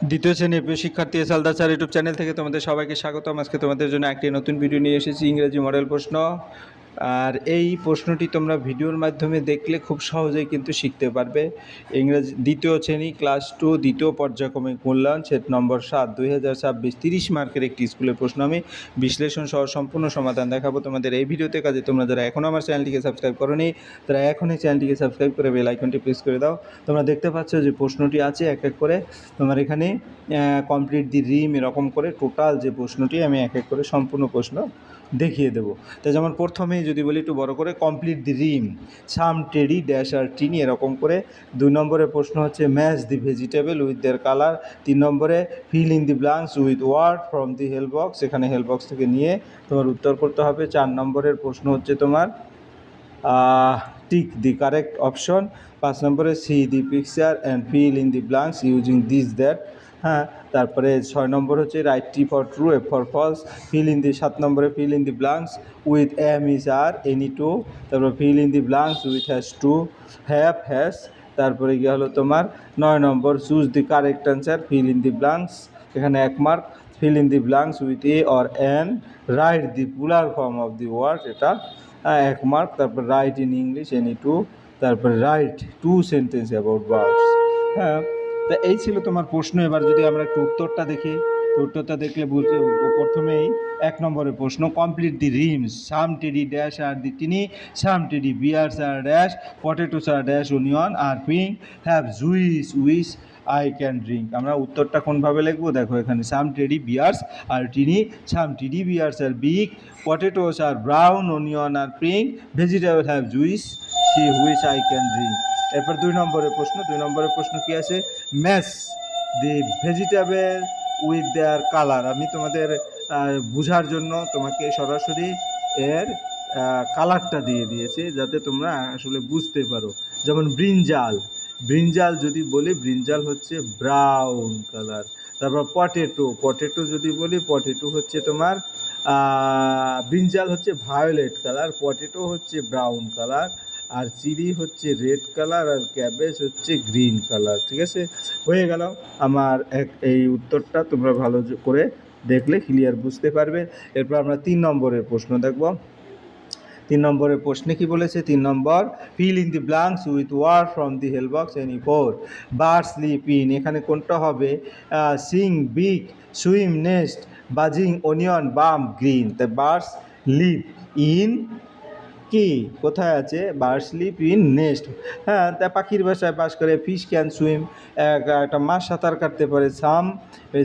দ্বিতীয় শ্রেণীর প্রিয় শিক্ষার্থী সালদা স্যার ইউটিউব চ্যানেল থেকে তোমাদের সবাইকে স্বাগতম। আজকে তোমাদের জন্য একটি নতুন ভিডিও নিয়ে এসেছি, ইংরেজি মডেল প্রশ্ন। আর এই প্রশ্নটি তোমরা ভিডিওর মাধ্যমে দেখলে খুব সহজেই কিন্তু শিখতে পারবে। ইংরেজি দ্বিতীয় শ্রেণী ক্লাস 2 দ্বিতীয় পর্যায়ক্রমিক মূল্যায়ন সেট নম্বর 7 2026 30 মার্কের একটি স্কুলের প্রশ্ন আমি বিশ্লেষণ সহ সম্পূর্ণ সমাধান দেখাবো তোমাদের এই ভিডিওতে। কাজে তোমরা যারা এখনও আমার চ্যানেলটিকে সাবস্ক্রাইব করোনি তারা এখনই চ্যানেলটিকে সাবস্ক্রাইব করে বেল আইকনটি প্রেস করে দাও। তোমরা দেখতে পাচ্ছ যে প্রশ্নটি আছে এক এক করে তোমার এখানে কমপ্লিট দি রিম এরকম করে টোটাল যে প্রশ্নটি আমি এক এক করে সম্পূর্ণ প্রশ্ন দেখিয়ে দেবো। তো যেমন প্রথমেই যদি বলি একটু বড় করে, complete the rhyme some teddy dash are tiny এরকম করে। 2 নম্বরের প্রশ্ন হচ্ছে match the vegetable with their colour. 3 নম্বরে fill in the blanks with word from the help box, এখানে হেল্প বক্স থেকে নিয়ে তোমার উত্তর করতে হবে। 4 নম্বরের প্রশ্ন হচ্ছে তোমার টিক দি কারেক্ট অপশন। 5 নম্বরে see the picture and fill in the blanks using this that. হ্যাঁ, তারপরে 6 নম্বর হচ্ছে write T for true F for false. Fill in the 7 নম্বরে fill in the blanks with am is are any two. তারপর fill in the blanks with has to have has. তারপরে গিয়ে হলো তোমার 9 number choose the correct answer fill in the blanks, এখানে 1 mark. Feel in the blanks with a or an, write the plural form of the word, এটা 1 mark. তারপর write in English any two, তারপর write 2 sentence about birds. হ্যাঁ, তা এই ছিল তোমার প্রশ্ন। এবার যদি আমরা একটু উত্তরটা দেখি, তো উত্তরটা দেখলে বুঝতে প্রথমেই 1 নম্বরের প্রশ্ন complete the rhymes some teddy dash are the tiny, some teddy bears are dash, potatoes are dash onion are pink, have juice which I can drink. আমরা উত্তরটা কোনভাবে লিখবো দেখো, এখানে some teddy bears are tiny, some teddy bears are big, potatoes are brown, onion are pink, vegetable have juices which I can drink. এরপর 2 নম্বরের প্রশ্ন। 2 নম্বরের প্রশ্ন কি আছে, match the vegetable with their colour. আমি তোমাদের বোঝার জন্য তোমাকে সরাসরি এর কালারটা দিয়ে দিয়েছি যাতে তোমরা আসলে বুঝতে পারো। যেমন ব্রিঞ্জাল, ব্রিঞ্জাল যদি বলি ব্রিঞ্জাল হচ্ছে ব্রাউন কালার। তারপর পটেটো, পটেটো যদি বলি পটেটো হচ্ছে তোমার ব্রিঞ্জাল হচ্ছে ভায়োলেট কালার, পটেটো হচ্ছে ব্রাউন কালার, আর চিলি হচ্ছে রেড কালার, আর ক্যাবেজ হচ্ছে গ্রিন কালার। ঠিক আছে, হয়ে গেল আমার এই উত্তরটা। তোমরা ভালো করে দেখলে ক্লিয়ার বুঝতে পারবে। এরপর আমরা 3 নম্বরের প্রশ্ন দেখব। 3 নম্বরের প্রশ্নে কি বলেছে, 3 নম্বর fill in the blanks with word from the help box any four. Bird sleep in, এখানে কোনটা হবে, sing big, swim nest, buzzing onion বাম গ্রিন। তাই বার্ডস লিভ ইন কি কোথায় আছে, বার্ড স্লিপ ইন নেস্ট। হ্যাঁ, তা পাখির বাসায় বাস করে। ফিশ ক্যান সুইম, একটা মাছ সাঁতার কাটতে পারে। সাম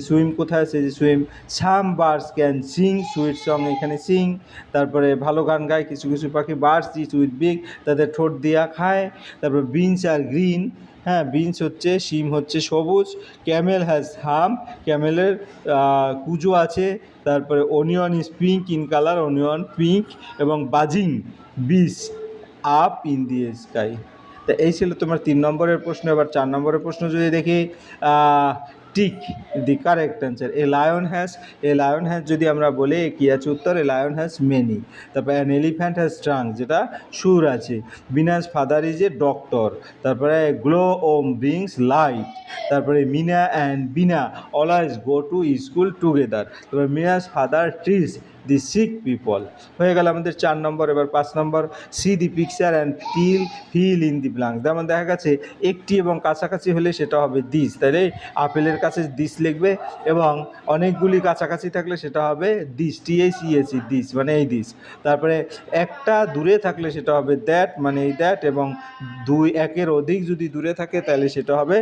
সুইম কোথায় আছে, যে swim. Some birds can sing sweet song, এখানে সিং। তারপরে ভালো গান গায় কিছু কিছু পাখি। বার্ডস ইট উইথ বিগ, তাদের ঠোঁট দিয়া খায়। তারপর বিনস আর গ্রিন, হ্যাঁ বিনস হচ্ছে, শিম হচ্ছে সবুজ। ক্যামেল হ্যাজ হাম, ক্যামেলের কুজো আছে। তারপরে onion is pink in colour, onion pink. এবং বাজিং বিস আপ ইন দি স্কাই। তা এই ছিল তোমার 3 নম্বরের প্রশ্ন। এবার 4 নম্বরের প্রশ্ন যদি দেখি, tick the correct answer. A lion has যদি আমরা বলি কী আছে উত্তর, এ লায়ন হ্যাজ মেনি। তারপরে অ্যান এলিফ্যান্ট হ্যাজ ট্রাঙ্ক, যেটা সুর আছে। Beena's father is a doctor. তারপরে গ্লো ওম ব্রিংস লাইট। তারপরে Meena and Beena always go to school together. তারপরে Meena's father treats the sick people. হয়ে গেল আমাদের 4 নম্বর। এবার 5 number see the picture and fill in the blank. যেমন দেখা গেছে একটি এবং কাছাকাছি হলে সেটা হবে দিস, তাহলে আপেলের কাছে দিস লিখবে, এবং অনেকগুলি কাছাকাছি থাকলে সেটা হবে দিস, THESE দিস মানে এই দিস। তারপরে একটা দূরে থাকলে সেটা হবে দ্যাট মানে এই দ্যাট, এবং একের অধিক যদি দূরে থাকে তাহলে সেটা হবে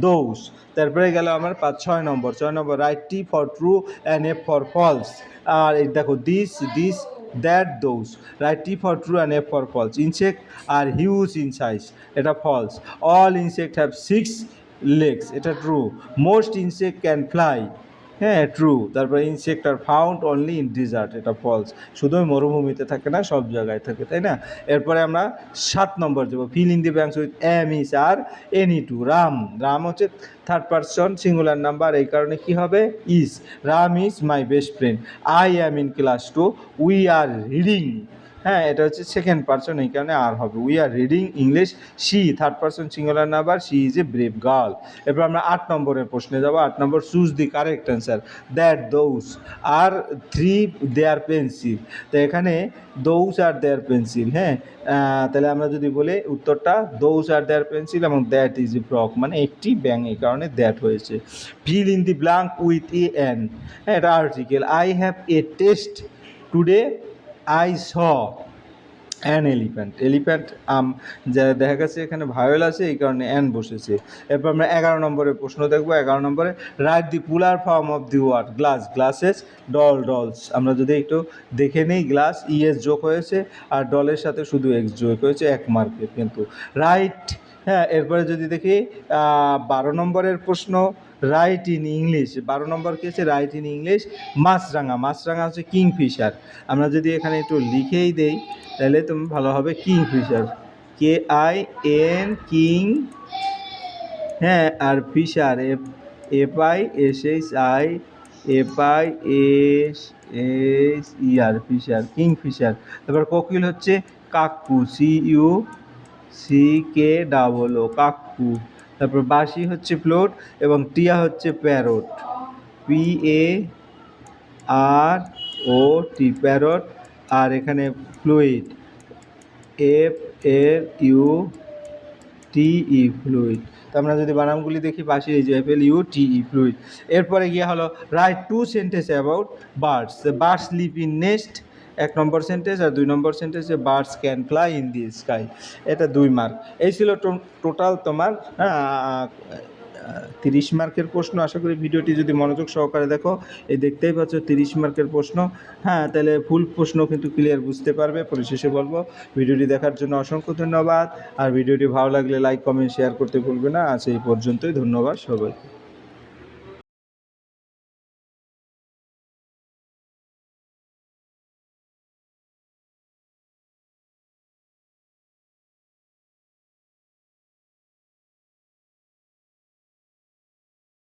দোস। তারপরে গেল আমার 6 number. 6 number write T for true and F for false. আর এই দেখো this that those. Write T for true and F for false. Insect are huge in size, এটা false. All insect have 6 legs, এটা true. Most insect can fly, হ্যাঁ true. তারপরে insect are found only in desert, এটা false. শুধু মরুভূমিতে থাকে না, সব জায়গায় থাকে, তাই না। এরপরে আমরা 7 নম্বর যাবো। Fill in the blanks with am is are any two. Ram হচ্ছে 3rd পারসন সিঙ্গুলার নাম্বার, এই কারণে কি হবে is. Ram is my best friend. I am in class 2, we are reading হ্যাঁ, এটা হচ্ছে সেকেন্ড পারসন, এই কারণে আর হবে। We are reading English, she third person singular number, she is a brave girl. এরপর আমরা 8 নম্বরের প্রশ্নে যাব। 8 নম্বর, choose the correct answer. That those are three their pencil. তো এখানে দোজ আর দেয়ার পেন্সিল, হ্যাঁ, তাহলে আমরা যদি বলি উত্তরটা দোজ আর দেয়ার পেন্সিল এবং দ্যাট ইজ এ ফ্রক, মানে একটি ব্যাঙ, এই কারণে দ্যাট হয়েছে। Feel in the blank with a an, হ্যাঁ, এটা article. I have a test today, I saw an elephant. Elephant যা দেখা গেছে এখানে ভায়োল আছে, এই কারণে অ্যান বসেছে। এরপর আমরা 11 নম্বরের প্রশ্ন দেখবো। 11 নম্বরে, write the plural form of the word glass, glasses, doll, dolls. আমরা যদি একটু দেখে নিই, গ্লাস ইএস যোগ হয়েছে আর ডলের সাথে শুধু এক্স যোগ হয়েছে, 1 মার্কের কিন্তু। রাইট, হ্যাঁ। এরপরে যদি দেখি 12 নম্বরের প্রশ্ন, রাইট ইন ইংলিশ। 12 নম্বর কী আছে, রাইট ইন ইংলিশ মাছরাঙা। মাছরাঙা হচ্ছে কিংফিশার। আমরা যদি এখানে একটু লিখেই দেই তাহলে তুমি ভালো হবে, কিংফিশার, KIN, কিং, হ্যাঁ, আর fisher, FISHI, FISHER, fisher, kingfisher. তারপর কোকিল হচ্ছে কাকু, CUCKOO, কাকু। তারপর বাঁশি হচ্ছে ফ্লোট এবং টিয়া হচ্ছে প্যারট, PAROT, প্যারট। আর এখানে ফ্লুইড, FLUTE, ফ্লুইড। তো আমরা যদি বানামগুলি দেখি, পাশে এই যে FLUTE, ফ্লুইড। এরপরে গিয়ে হলো write 2 sentence about birds. Birds live in nest, 1 number sentence. আর 2 নম্বর সেন্টেন্সে birds can fly in the sky, এটা 2 মার্ক। এই ছিল টোটাল তোমার 30 মার্কের প্রশ্ন। আশা করি ভিডিওটি যদি মনোযোগ সহকারে দেখো, এই দেখতেই পাচ্ছ 30 মার্কের প্রশ্ন, হ্যাঁ, তাহলে ফুল প্রশ্ন কিন্তু ক্লিয়ার বুঝতে পারবে। পরিশেষে বলবো, ভিডিওটি দেখার জন্য অসংখ্য ধন্যবাদ। আর ভিডিওটি ভালো লাগলে লাইক, কমেন্ট, শেয়ার করতে ভুলবে না। আজ এই পর্যন্তই, ধন্যবাদ সবাইকে।